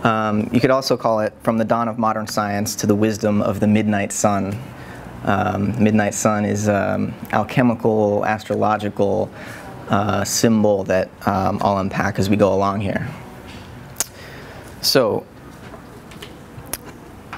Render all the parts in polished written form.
You could also call it From the Dawn of Modern Science to the Wisdom of the Midnight Sun. Midnight sun is alchemical, astrological symbol that I'll unpack as we go along here. So,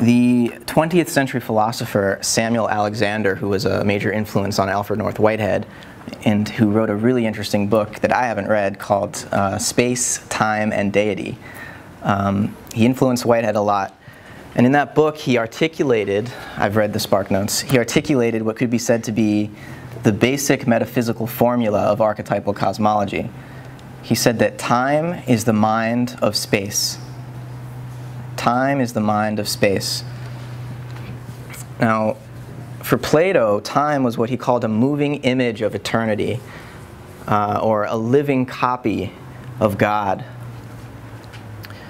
the 20th century philosopher Samuel Alexander, who was a major influence on Alfred North Whitehead, and who wrote a really interesting book that I haven't read called Space, Time, and Deity. He influenced Whitehead a lot. And in that book, he articulated, I've read the Spark Notes, he articulated what could be said to be the basic metaphysical formula of archetypal cosmology. He said that time is the mind of space. Time is the mind of space. Now, for Plato, time was what he called a moving image of eternity, or a living copy of God.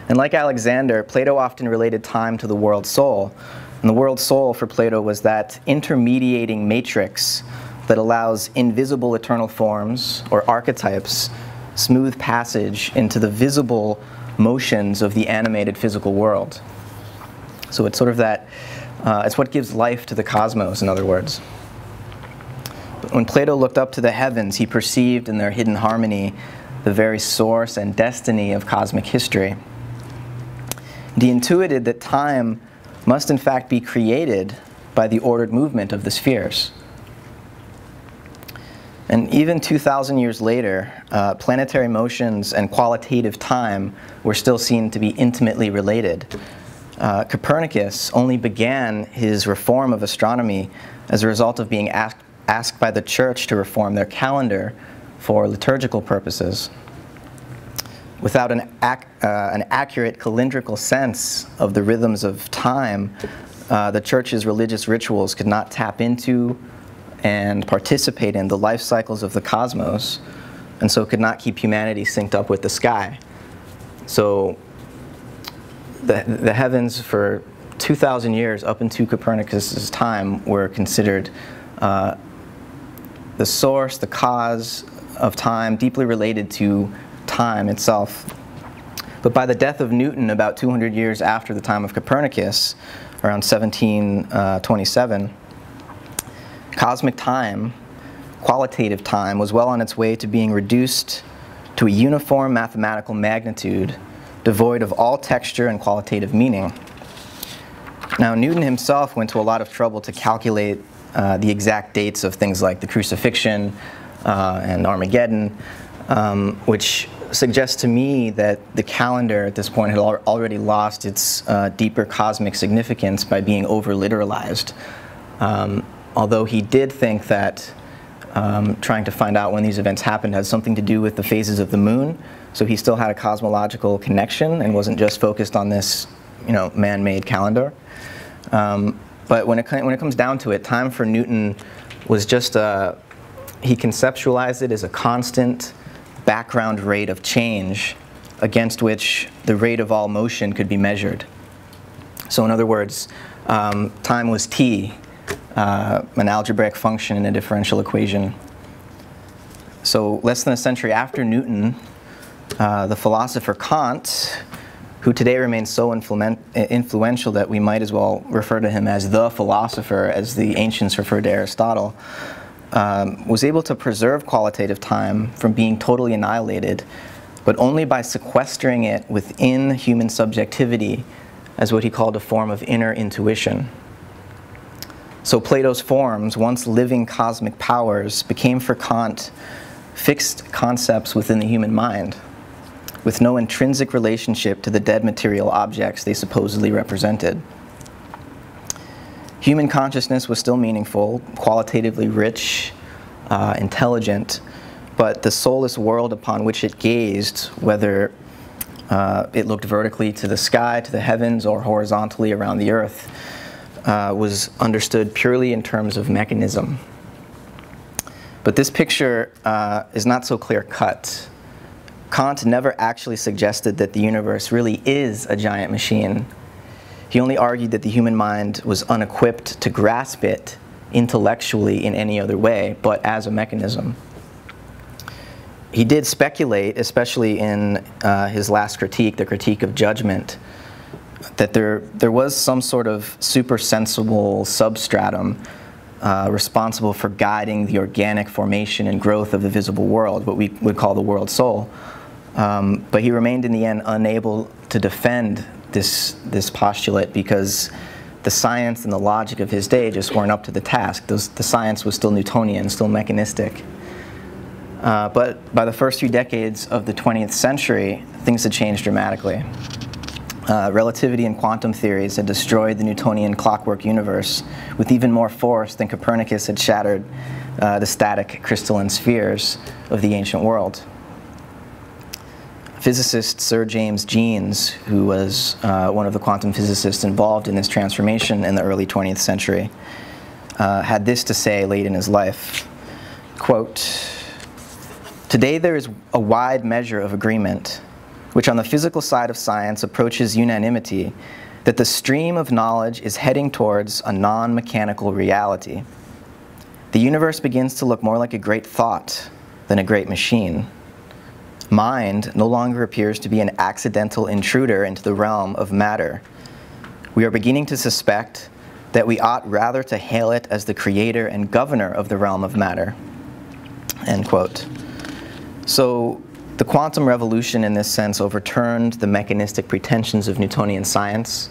And like Alexander, Plato often related time to the world soul. And the world soul for Plato was that intermediating matrix that allows invisible eternal forms, or archetypes, smooth passage into the visible motions of the animated physical world. So it's sort of that, it's what gives life to the cosmos, in other words. But when Plato looked up to the heavens, he perceived in their hidden harmony the very source and destiny of cosmic history. He intuited that time must in fact be created by the ordered movement of the spheres. And even 2,000 years later, planetary motions and qualitative time were still seen to be intimately related. Copernicus only began his reform of astronomy as a result of being asked by the church to reform their calendar for liturgical purposes. Without an accurate calendrical sense of the rhythms of time, the church's religious rituals could not tap into and participate in the life cycles of the cosmos, and so could not keep humanity synced up with the sky. So the heavens for 2,000 years up into Copernicus's time were considered the source, the cause of time, deeply related to time itself. But by the death of Newton, about 200 years after the time of Copernicus, around 1727, cosmic time, qualitative time, was well on its way to being reduced to a uniform mathematical magnitude devoid of all texture and qualitative meaning. Now, Newton himself went to a lot of trouble to calculate the exact dates of things like the crucifixion and Armageddon, which suggests to me that the calendar at this point had already lost its deeper cosmic significance by being over-literalized. Although he did think that trying to find out when these events happened had something to do with the phases of the moon, so he still had a cosmological connection and wasn't just focused on this, man-made calendar. But when it comes down to it, time for Newton was just he conceptualized it as a constant background rate of change against which the rate of all motion could be measured. So in other words, time was t, an algebraic function in a differential equation. So less than a century after Newton, the philosopher Kant, who today remains so influential that we might as well refer to him as the philosopher, as the ancients referred to Aristotle, was able to preserve qualitative time from being totally annihilated, but only by sequestering it within human subjectivity as what he called a form of inner intuition. So Plato's forms, once living cosmic powers, became for Kant fixed concepts within the human mind, with no intrinsic relationship to the dead material objects they supposedly represented. Human consciousness was still meaningful, qualitatively rich, intelligent, but the soulless world upon which it gazed, whether it looked vertically to the sky, to the heavens, or horizontally around the earth, was understood purely in terms of mechanism. But this picture is not so clear-cut. Kant never actually suggested that the universe really is a giant machine. He only argued that the human mind was unequipped to grasp it intellectually in any other way, but as a mechanism. He did speculate, especially in his last critique, the critique of judgment, that there was some sort of supersensible substratum responsible for guiding the organic formation and growth of the visible world, what we would call the world soul. But he remained in the end unable to defend this postulate because the science and the logic of his day just weren't up to the task. The science was still Newtonian, still mechanistic. But by the first few decades of the 20th century, things had changed dramatically. Relativity and quantum theories had destroyed the Newtonian clockwork universe with even more force than Copernicus had shattered the static crystalline spheres of the ancient world. Physicist Sir James Jeans, who was one of the quantum physicists involved in this transformation in the early 20th century, had this to say late in his life, quote, "Today there is a wide measure of agreement, which on the physical side of science approaches unanimity, that the stream of knowledge is heading towards a non-mechanical reality. The universe begins to look more like a great thought than a great machine. Mind no longer appears to be an accidental intruder into the realm of matter. We are beginning to suspect that we ought rather to hail it as the creator and governor of the realm of matter." End quote. So the quantum revolution in this sense overturned the mechanistic pretensions of Newtonian science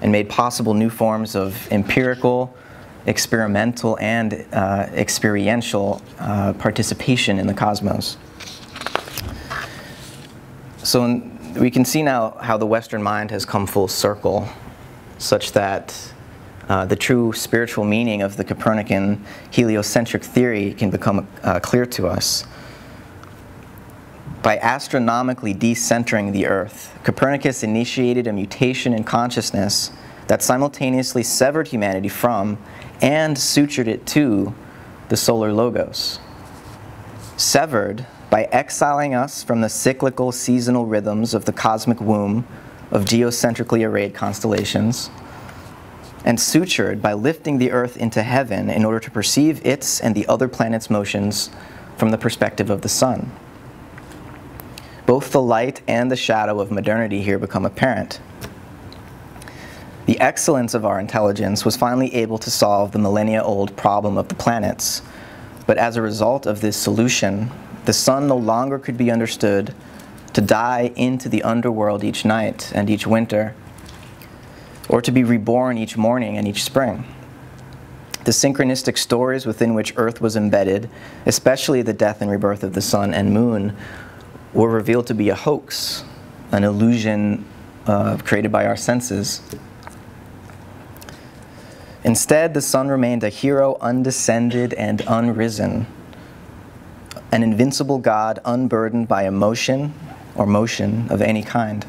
and made possible new forms of empirical, experimental, and experiential participation in the cosmos. So we can see now how the Western mind has come full circle, such that the true spiritual meaning of the Copernican heliocentric theory can become clear to us. By astronomically decentering the Earth, Copernicus initiated a mutation in consciousness that simultaneously severed humanity from and sutured it to the solar logos. Severed by exiling us from the cyclical seasonal rhythms of the cosmic womb of geocentrically arrayed constellations, and sutured by lifting the Earth into heaven in order to perceive its and the other planets' motions from the perspective of the sun. Both the light and the shadow of modernity here become apparent. The excellence of our intelligence was finally able to solve the millennia-old problem of the planets, but as a result of this solution, the sun no longer could be understood to die into the underworld each night and each winter, or to be reborn each morning and each spring. The synchronistic stories within which Earth was embedded, especially the death and rebirth of the sun and moon, were revealed to be a hoax, an illusion created by our senses. Instead, the sun remained a hero undescended and unrisen, an invincible God unburdened by emotion or motion of any kind.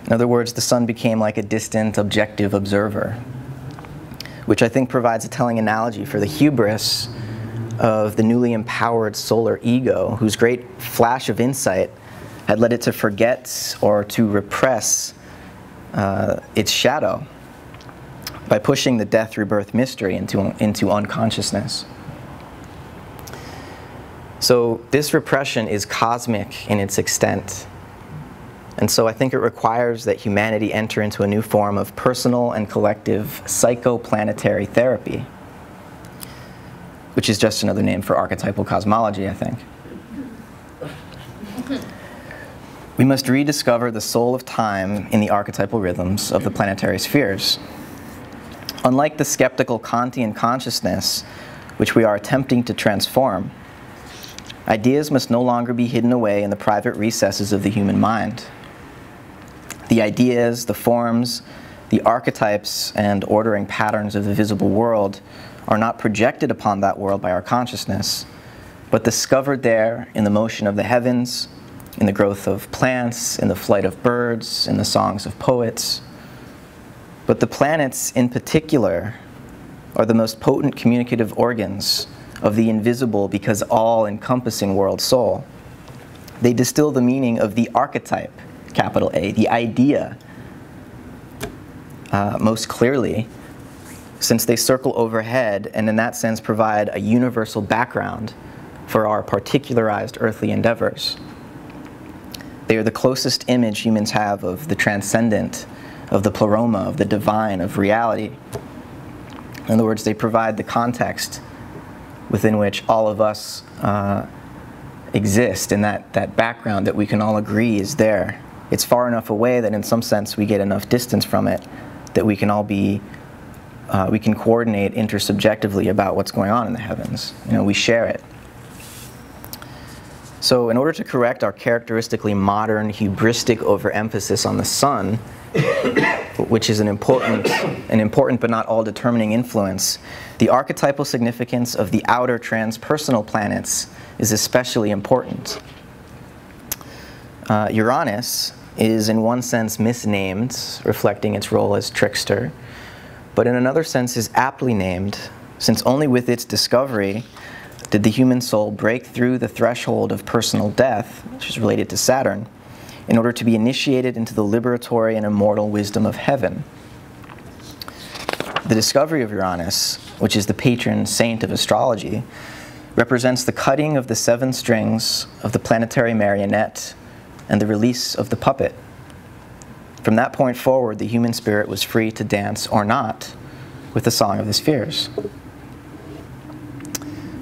In other words, the sun became like a distant, objective observer, which I think provides a telling analogy for the hubris of the newly empowered solar ego, whose great flash of insight had led it to forget or to repress its shadow by pushing the death-rebirth mystery into unconsciousness. So this repression is cosmic in its extent. And so I think it requires that humanity enter into a new form of personal and collective psychoplanetary therapy, which is just another name for archetypal cosmology, I think. We must rediscover the soul of time in the archetypal rhythms of the planetary spheres. Unlike the skeptical Kantian consciousness, which we are attempting to transform, ideas must no longer be hidden away in the private recesses of the human mind. The ideas, the forms, the archetypes, and ordering patterns of the visible world are not projected upon that world by our consciousness, but discovered there in the motion of the heavens, in the growth of plants, in the flight of birds, in the songs of poets. But the planets in particular are the most potent communicative organs of the invisible because all-encompassing world soul. They distill the meaning of the archetype, capital A, the idea, most clearly, since they circle overhead and in that sense provide a universal background for our particularized earthly endeavors. They are the closest image humans have of the transcendent, of the pleroma, of the divine, of reality. In other words, they provide the context within which all of us exist, and that background that we can all agree is there. It's far enough away that in some sense we get enough distance from it that we can all be, we can coordinate intersubjectively about what's going on in the heavens. You know, we share it. So in order to correct our characteristically modern, hubristic overemphasis on the sun, which is an important but not all-determining influence, the archetypal significance of the outer transpersonal planets is especially important. Uranus is in one sense misnamed, reflecting its role as trickster, but in another sense is aptly named, since only with its discovery did the human soul break through the threshold of personal death, which is related to Saturn, in order to be initiated into the liberatory and immortal wisdom of heaven. The discovery of Uranus, which is the patron saint of astrology, represents the cutting of the 7 strings of the planetary marionette and the release of the puppet. From that point forward, the human spirit was free to dance or not with the song of the spheres.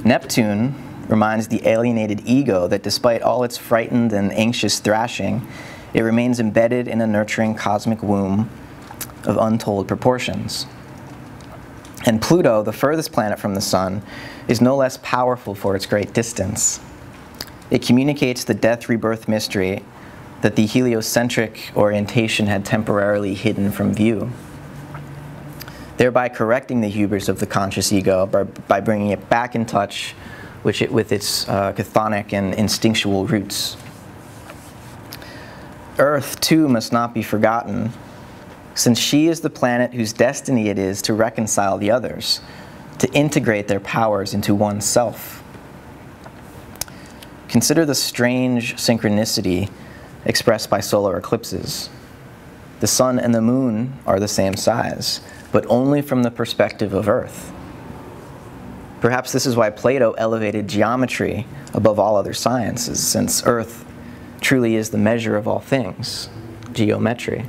Neptune reminds the alienated ego that despite all its frightened and anxious thrashing, it remains embedded in a nurturing cosmic womb of untold proportions. And Pluto, the furthest planet from the sun, is no less powerful for its great distance. It communicates the death-rebirth mystery that the heliocentric orientation had temporarily hidden from view, thereby correcting the hubris of the conscious ego by bringing it back in touch with its chthonic and instinctual roots. Earth, too, must not be forgotten, since she is the planet whose destiny it is to reconcile the others, to integrate their powers into one self. Consider the strange synchronicity expressed by solar eclipses. The sun and the moon are the same size, but only from the perspective of Earth. Perhaps this is why Plato elevated geometry above all other sciences, since Earth truly is the measure of all things, geometry.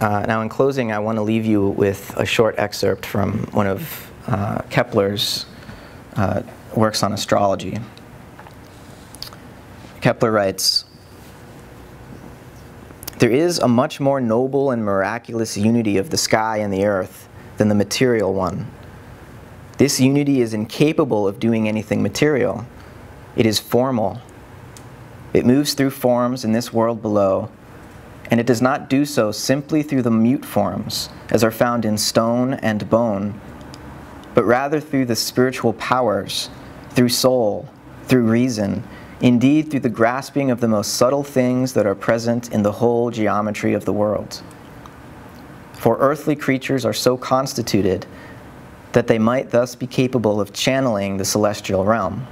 Now in closing, I want to leave you with a short excerpt from one of Kepler's works on astrology. Kepler writes, "There is a much more noble and miraculous unity of the sky and the earth than the material one. This unity is incapable of doing anything material. It is formal. It moves through forms in this world below, and it does not do so simply through the mute forms, as are found in stone and bone, but rather through the spiritual powers, through soul, through reason, indeed through the grasping of the most subtle things that are present in the whole geometry of the world. For earthly creatures are so constituted that they might thus be capable of channeling the celestial realm."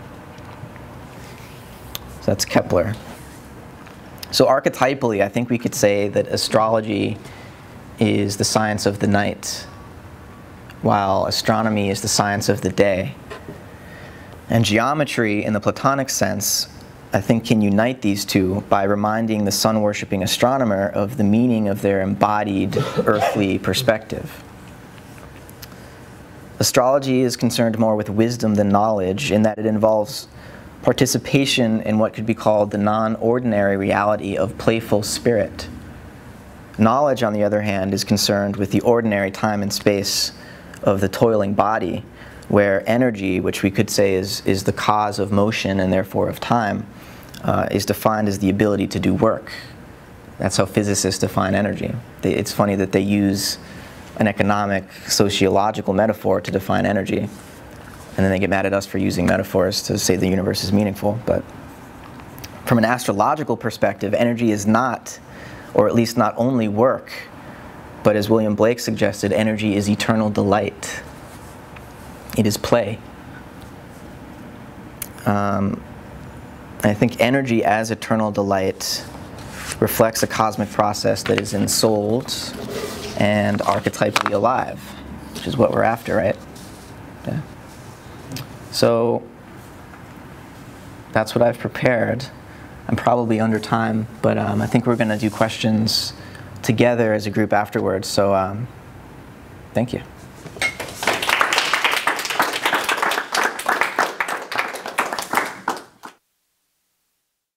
So that's Kepler. So archetypally, I think we could say that astrology is the science of the night, while astronomy is the science of the day. And geometry, in the Platonic sense, I think can unite these two by reminding the sun-worshipping astronomer of the meaning of their embodied earthly perspective. Astrology is concerned more with wisdom than knowledge, in that it involves participation in what could be called the non-ordinary reality of playful spirit. Knowledge, on the other hand, is concerned with the ordinary time and space of the toiling body, where energy, which we could say is the cause of motion and therefore of time, is defined as the ability to do work. That's how physicists define energy. It's funny that they use an economic, sociological metaphor to define energy, and then they get mad at us for using metaphors to say the universe is meaningful. But from an astrological perspective, energy is not, or at least not only work, but as William Blake suggested, energy is eternal delight. It is play. I think energy as eternal delight reflects a cosmic process that is ensouled and archetypally alive, which is what we're after, right? Yeah. So that's what I've prepared. I'm probably under time, but I think we're going to do questions together as a group afterwards. So thank you.